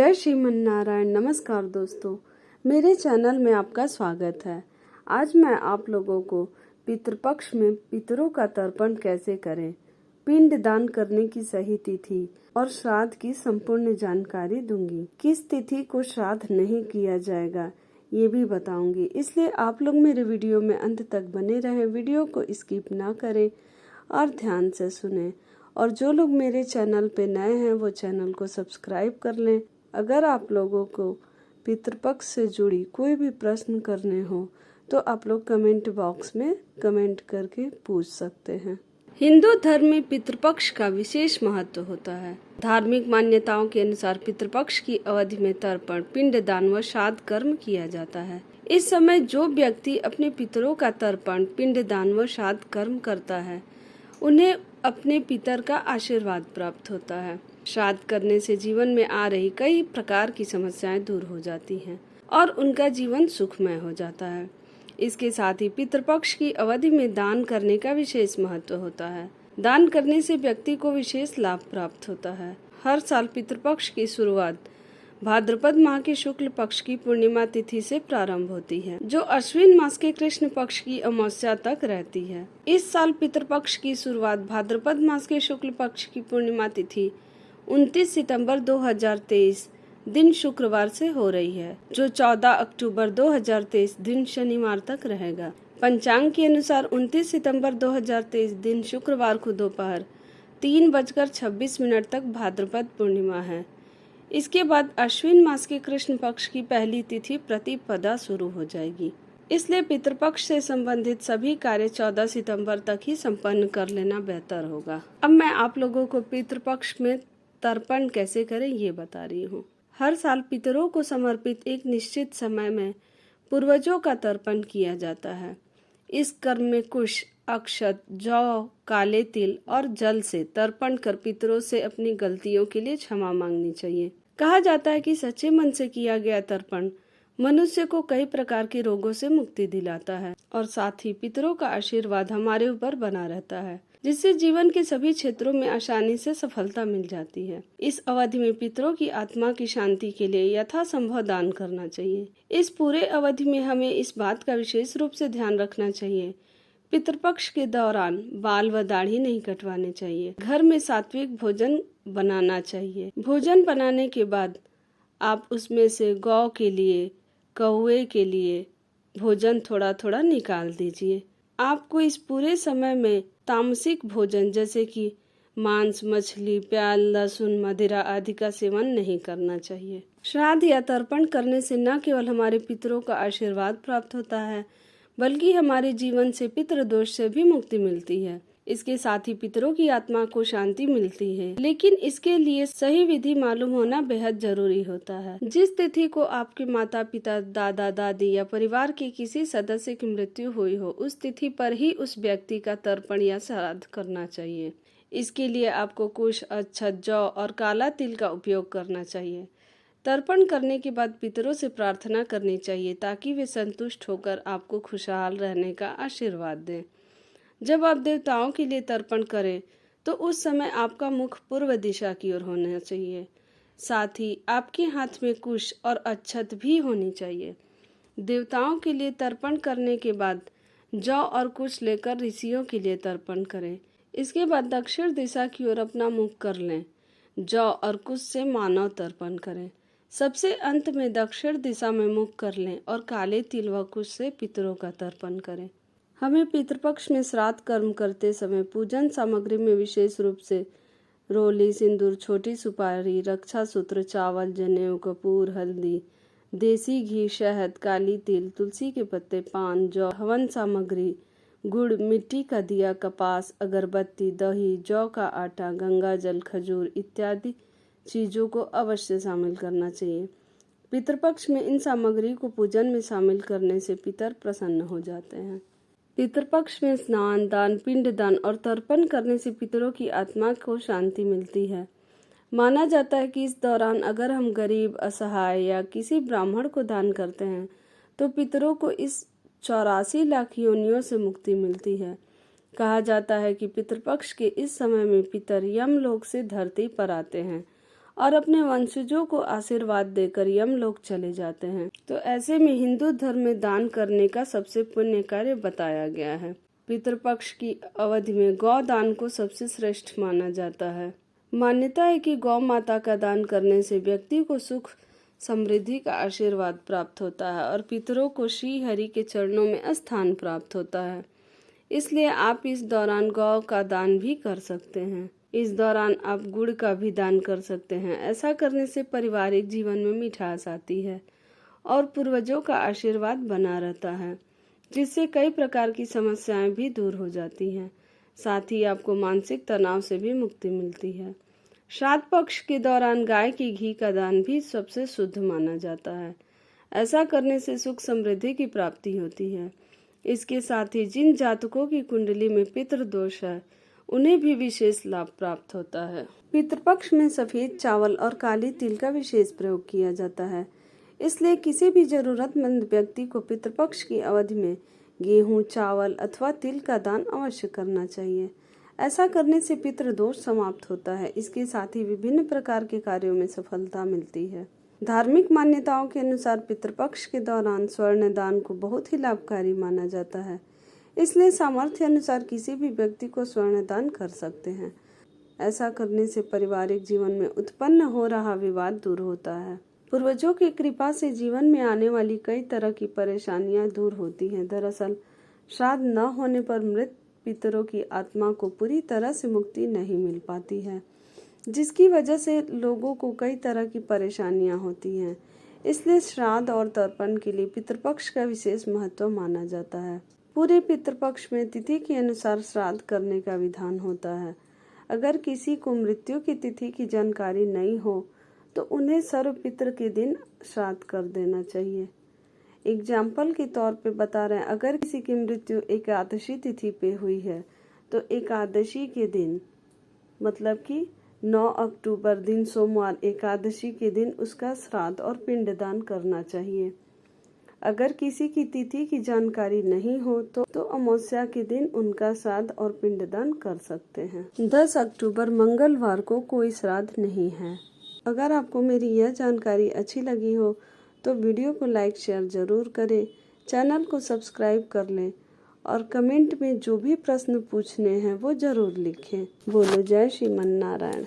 जय श्रीमन्नारायण। नमस्कार दोस्तों, मेरे चैनल में आपका स्वागत है। आज मैं आप लोगों को पितृपक्ष में पितरों का तर्पण कैसे करें, पिंड दान करने की सही तिथि और श्राद्ध की संपूर्ण जानकारी दूंगी। किस तिथि को श्राद्ध नहीं किया जाएगा ये भी बताऊंगी, इसलिए आप लोग मेरे वीडियो में अंत तक बने रहें। वीडियो को स्किप ना करें और ध्यान से सुने। और जो लोग मेरे चैनल पे नए हैं वो चैनल को सब्सक्राइब कर लें। अगर आप लोगों को पितृपक्ष से जुड़ी कोई भी प्रश्न करने हो तो आप लोग कमेंट बॉक्स में कमेंट करके पूछ सकते हैं। हिंदू धर्म में पितृपक्ष का विशेष महत्व होता है। धार्मिक मान्यताओं के अनुसार पितृपक्ष की अवधि में तर्पण, पिंड दान व श्राद्ध कर्म किया जाता है। इस समय जो व्यक्ति अपने पितरों का तर्पण, पिंड दान व श्राद्ध कर्म करता है उन्हें अपने पितर का आशीर्वाद प्राप्त होता है। श्राद्ध करने से जीवन में आ रही कई प्रकार की समस्याएं दूर हो जाती हैं और उनका जीवन सुखमय हो जाता है। इसके साथ ही पितृपक्ष की अवधि में दान करने का विशेष महत्व होता है। दान करने से व्यक्ति को विशेष लाभ प्राप्त होता है। हर साल पितृपक्ष की शुरुआत भाद्रपद माह के शुक्ल पक्ष की पूर्णिमा तिथि से प्रारंभ होती है, जो अश्विन मास के कृष्ण पक्ष की अमावस्या तक रहती है। इस साल पितृपक्ष की शुरुआत भाद्रपद मास के शुक्ल पक्ष की पूर्णिमा तिथि 29 सितंबर 2023 दिन शुक्रवार से हो रही है, जो 14 अक्टूबर 2023 दिन शनिवार तक रहेगा। पंचांग के अनुसार 29 सितंबर 2023 दिन शुक्रवार को दोपहर 3:26 तक भाद्रपद पूर्णिमा है। इसके बाद अश्विन मास के कृष्ण पक्ष की पहली तिथि प्रतिपदा शुरू हो जाएगी। इसलिए पितृपक्ष से संबंधित सभी कार्य 14 सितंबर तक ही संपन्न कर लेना बेहतर होगा। अब मैं आप लोगों को पितृपक्ष में तर्पण कैसे करें ये बता रही हूँ। हर साल पितरों को समर्पित एक निश्चित समय में पूर्वजों का तर्पण किया जाता है। इस कर्म में कुश, अक्षत, जौ, काले तिल और जल से तर्पण कर पितरों से अपनी गलतियों के लिए क्षमा मांगनी चाहिए। कहा जाता है कि सच्चे मन से किया गया तर्पण मनुष्य को कई प्रकार के रोगों से मुक्ति दिलाता है और साथ ही पितरों का आशीर्वाद हमारे ऊपर बना रहता है, जिससे जीवन के सभी क्षेत्रों में आसानी से सफलता मिल जाती है। इस अवधि में पितरों की आत्मा की शांति के लिए यथासंभव दान करना चाहिए। इस पूरे अवधि में हमें इस बात का विशेष रूप से ध्यान रखना चाहिए, पितृपक्ष के दौरान बाल व दाढ़ी नहीं कटवाने चाहिए। घर में सात्विक भोजन बनाना चाहिए। भोजन बनाने के बाद आप उसमें से गौ के लिए, कौवे के लिए भोजन थोड़ा थोड़ा निकाल दीजिए। आपको इस पूरे समय में तामसिक भोजन जैसे कि मांस, मछली, प्याज, लहसुन, मदिरा आदि का सेवन नहीं करना चाहिए। श्राद्ध या तर्पण करने से न केवल हमारे पितरों का आशीर्वाद प्राप्त होता है, बल्कि हमारे जीवन से पितृदोष से भी मुक्ति मिलती है। इसके साथ ही पितरों की आत्मा को शांति मिलती है, लेकिन इसके लिए सही विधि मालूम होना बेहद जरूरी होता है। जिस तिथि को आपके माता पिता, दादा दादी या परिवार के किसी सदस्य की मृत्यु हुई हो, उस तिथि पर ही उस व्यक्ति का तर्पण या श्राद्ध करना चाहिए। इसके लिए आपको कुश, अक्षत, जौ और काला तिल का उपयोग करना चाहिए। तर्पण करने के बाद पितरों से प्रार्थना करनी चाहिए ताकि वे संतुष्ट होकर आपको खुशहाल रहने का आशीर्वाद दें। जब आप देवताओं के लिए तर्पण करें तो उस समय आपका मुख पूर्व दिशा की ओर होना चाहिए। साथ ही आपके हाथ में कुश और अक्षत भी होनी चाहिए। देवताओं के लिए तर्पण करने के बाद जौ और कुश लेकर ऋषियों के लिए तर्पण करें। इसके बाद दक्षिण दिशा की ओर अपना मुख कर लें। जौ और कुश से मानव तर्पण करें। सबसे अंत में दक्षिण दिशा में मुख कर लें और काले तिल व कुश से पितरों का तर्पण करें। हमें पितृपक्ष में श्राद्ध कर्म करते समय पूजन सामग्री में विशेष रूप से रोली, सिंदूर, छोटी सुपारी, रक्षा सूत्र, चावल, जनेऊ, कपूर, हल्दी, देसी घी, शहद, काली तिल, तुलसी के पत्ते, पान, जौ, हवन सामग्री, गुड़, मिट्टी का दिया, कपास, अगरबत्ती, दही, जौ का आटा, गंगा जल, खजूर इत्यादि चीजों को अवश्य शामिल करना चाहिए। पितृपक्ष में इन सामग्री को पूजन में शामिल करने से पितर प्रसन्न हो जाते हैं। पितृपक्ष में स्नान, दान, पिंड दान और तर्पण करने से पितरों की आत्मा को शांति मिलती है। माना जाता है कि इस दौरान अगर हम गरीब, असहाय या किसी ब्राह्मण को दान करते हैं तो पितरों को इस 84 लाख योनियों से मुक्ति मिलती है। कहा जाता है कि पितृपक्ष के इस समय में पितर यमलोक से धरती पर आते हैं और अपने वंशजों को आशीर्वाद देकर यमलोक चले जाते हैं। तो ऐसे में हिंदू धर्म में दान करने का सबसे पुण्य कार्य बताया गया है। पितृपक्ष की अवधि में गौ दान को सबसे श्रेष्ठ माना जाता है। मान्यता है कि गौ माता का दान करने से व्यक्ति को सुख समृद्धि का आशीर्वाद प्राप्त होता है और पितरों को श्री हरि के चरणों में स्थान प्राप्त होता है। इसलिए आप इस दौरान गौ का दान भी कर सकते हैं। इस दौरान आप गुड़ का भी दान कर सकते हैं। ऐसा करने से पारिवारिक जीवन में मिठास आती है और पूर्वजों का आशीर्वाद बना रहता है, जिससे कई प्रकार की समस्याएं भी दूर हो जाती हैं। साथ ही आपको मानसिक तनाव से भी मुक्ति मिलती है। श्राद्ध पक्ष के दौरान गाय की घी का दान भी सबसे शुद्ध माना जाता है। ऐसा करने से सुख समृद्धि की प्राप्ति होती है। इसके साथ ही जिन जातकों की कुंडली में पितृ दोष है, उन्हें भी विशेष लाभ प्राप्त होता है। पितृपक्ष में सफेद चावल और काली तिल का विशेष प्रयोग किया जाता है। इसलिए किसी भी जरूरतमंद व्यक्ति को पितृपक्ष की अवधि में गेहूं, चावल अथवा तिल का दान अवश्य करना चाहिए। ऐसा करने से पितृ दोष समाप्त होता है। इसके साथ ही विभिन्न प्रकार के कार्यों में सफलता मिलती है। धार्मिक मान्यताओं के अनुसार पितृपक्ष के दौरान स्वर्ण दान को बहुत ही लाभकारी माना जाता है। इसलिए सामर्थ्य अनुसार किसी भी व्यक्ति को स्वर्ण दान कर सकते हैं। ऐसा करने से पारिवारिक जीवन में उत्पन्न हो रहा विवाद दूर होता है। पूर्वजों की कृपा से जीवन में आने वाली कई तरह की परेशानियां दूर होती हैं। दरअसल श्राद्ध न होने पर मृत पितरों की आत्मा को पूरी तरह से मुक्ति नहीं मिल पाती है, जिसकी वजह से लोगों को कई तरह की परेशानियां होती हैं। इसलिए श्राद्ध और तर्पण के लिए पितृपक्ष का विशेष महत्व माना जाता है। पूरे पितृपक्ष में तिथि के अनुसार श्राद्ध करने का विधान होता है। अगर किसी को मृत्यु की तिथि की जानकारी नहीं हो तो उन्हें सर्व पितृ के दिन श्राद्ध कर देना चाहिए। एग्जाम्पल के तौर पे बता रहे हैं, अगर किसी की मृत्यु एकादशी तिथि पे हुई है तो एकादशी के दिन, मतलब कि 9 अक्टूबर दिन सोमवार एकादशी के दिन उसका श्राद्ध और पिंडदान करना चाहिए। अगर किसी की तिथि की जानकारी नहीं हो तो अमावस्या के दिन उनका श्राद्ध और पिंडदान कर सकते हैं। 10 अक्टूबर मंगलवार को कोई श्राद्ध नहीं है। अगर आपको मेरी यह जानकारी अच्छी लगी हो तो वीडियो को लाइक शेयर जरूर करें, चैनल को सब्सक्राइब कर लें और कमेंट में जो भी प्रश्न पूछने हैं वो जरूर लिखें। बोलो जय श्रीमन नारायण।